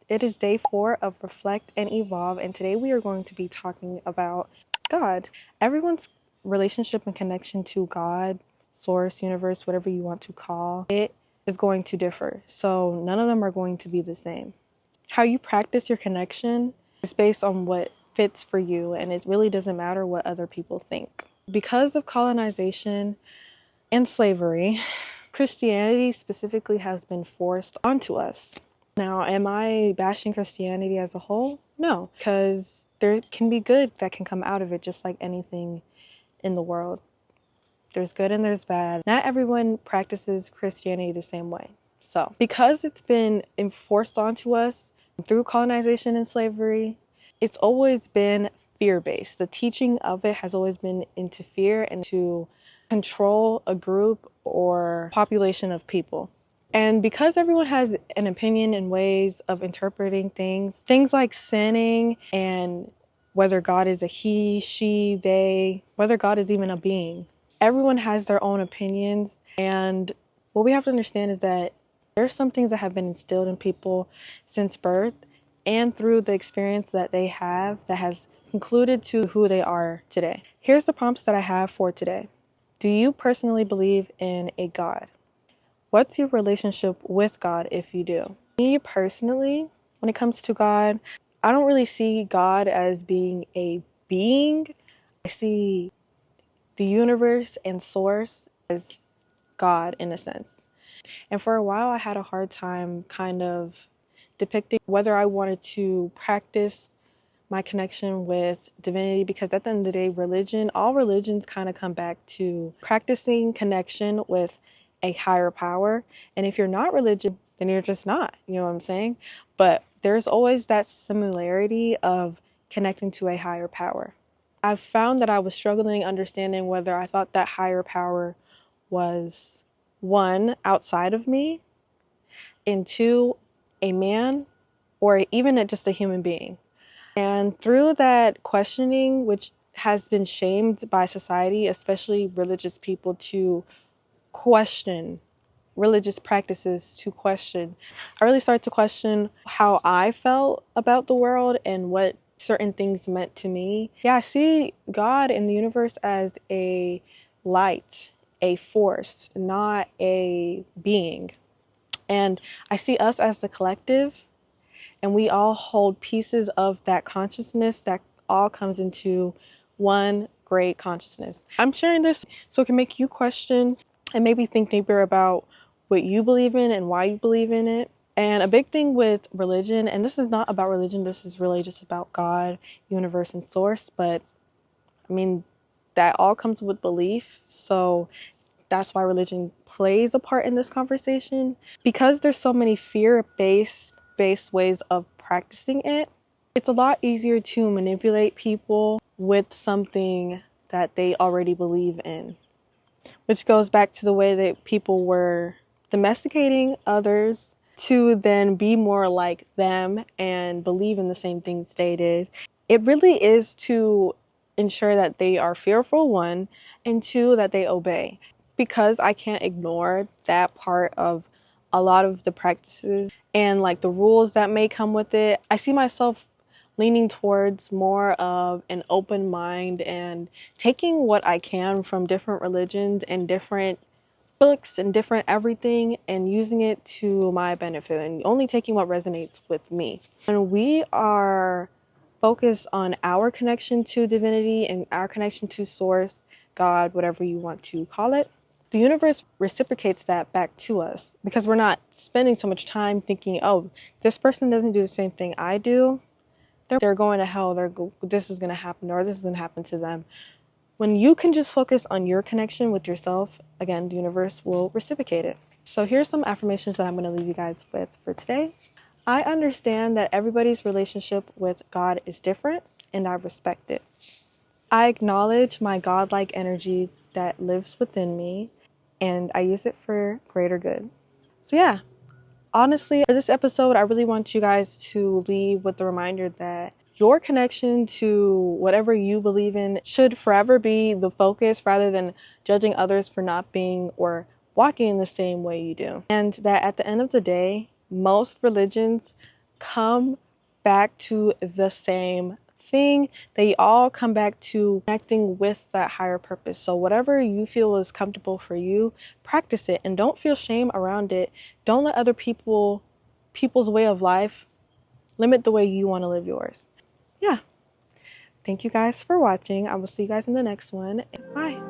It is day 4 of Reflect and Evolve, and today we are going to be talking about God. Everyone's relationship and connection to God, source, universe, whatever you want to call it, is going to differ. So none of them are going to be the same. How you practice your connection is based on what fits for you, and it really doesn't matter what other people think. Because of colonization and slavery, Christianity specifically has been forced onto us. Now, am I bashing Christianity as a whole? No, because there can be good that can come out of it, just like anything in the world. There's good and there's bad. Not everyone practices Christianity the same way. So, because it's been enforced onto us through colonization and slavery, it's always been fear-based. The teaching of it has always been into fear and to control a group or population of people. And because everyone has an opinion and ways of interpreting things like sinning and whether God is a he, she, they, whether God is even a being, everyone has their own opinions. And what we have to understand is that there are some things that have been instilled in people since birth and through the experience that they have that has concluded to who they are today. Here's the prompts that I have for today. Do you personally believe in a God? What's your relationship with God if you do? Me personally, when it comes to God, I don't really see God as being a being. I see the universe and source as God in a sense. And for a while, I had a hard time kind of depicting whether I wanted to practice my connection with divinity, because at the end of the day, all religions kind of come back to practicing connection with a higher power. And if you're not religious, then you're just not, you know what I'm saying? But there's always that similarity of connecting to a higher power. I've found that I was struggling understanding whether I thought that higher power was one, outside of me, and two, a man, or even just a human being. And through that questioning, which has been shamed by society, especially religious people, to question religious practices, I really started to question how I felt about the world and what certain things meant to me. Yeah, I see God and the universe as a light, a force, not a being. And I see us as the collective, and we all hold pieces of that consciousness that all comes into one great consciousness. I'm sharing this so it can make you question and maybe think deeper about what you believe in and why you believe in it. And a big thing with religion, and this is not about religion, this is really just about God, universe, and source, but I mean, that all comes with belief. So that's why religion plays a part in this conversation. Because there's so many fear-based ways of practicing it, it's a lot easier to manipulate people with something that they already believe in. Which goes back to the way that people were domesticating others to then be more like them and believe in the same things they did. It really is to ensure that they are fearful, one, and two, that they obey. Because I can't ignore that part of a lot of the practices and like the rules that may come with it, I see myself leaning towards more of an open mind and taking what I can from different religions and different books and different everything and using it to my benefit and only taking what resonates with me. And we are focused on our connection to divinity and our connection to source, God, whatever you want to call it. The universe reciprocates that back to us because we're not spending so much time thinking, oh, this person doesn't do the same thing I do. They're going to hell, this is going to happen, or this is going to happen to them. When you can just focus on your connection with yourself, again, the universe will reciprocate it. So here's some affirmations that I'm going to leave you guys with for today. I understand that everybody's relationship with God is different, and I respect it. I acknowledge my godlike energy that lives within me, and I use it for greater good. So yeah. Honestly, for this episode, I really want you guys to leave with the reminder that your connection to whatever you believe in should forever be the focus rather than judging others for not being or walking in the same way you do. And that at the end of the day, most religions come back to the same thing. They all come back to connecting with that higher purpose. So whatever you feel is comfortable for you, practice it and don't feel shame around it. Don't let other people's way of life limit the way you want to live yours. Yeah. Thank you guys for watching. I will see you guys in the next one. Bye.